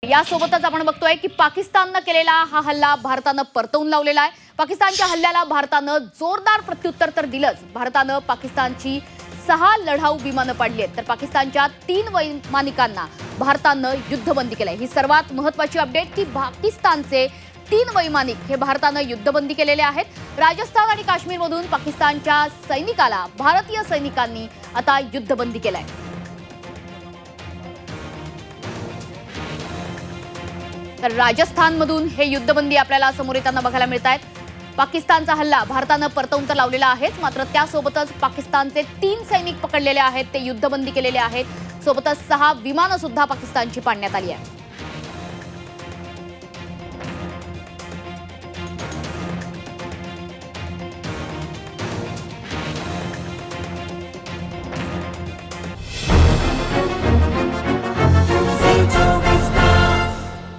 यासोबतच आपण बघतोय की पाकिस्तानने केलेला हा हल्ला भारताने परतवून लावलेला आहे। पाकिस्तानच्या हल्ल्याला भारताने जोरदार प्रत्युत्तर तर दिलंच। भारताने पाकिस्तानची 6 लढाऊ विमानं पाडली आहेत, तर पाकिस्तानच्या 3 वैमानिकांना भारताने युद्धबंदी केली आहे। ही सर्वात महत्त्वाची अपडेट की पाकिस्तानचे 3 वैमानिक हे भारताने युद्धबंदी केलेले आहेत। राजस्थान आणि काश्मीरमधून पाकिस्तानच्या सैनिकाला भारतीय सैनिकांनी आता युद्धबंदी केली आहे। तर राजस्थानमधून हे युद्धबंदी आपल्याला समोर येताना बघायला मिळत आहे। पाकिस्तानचा हल्ला भारताने परतवून तर लावलेला आहे, मात्र त्यासोबतच पाकिस्तानचे 3 सैनिक पकडलेले आहेत, ते युद्धबंदी केलेले आहेत। सोबतच 6 विमानं सुद्धा पाकिस्तानची पाडण्यात आली आहेत।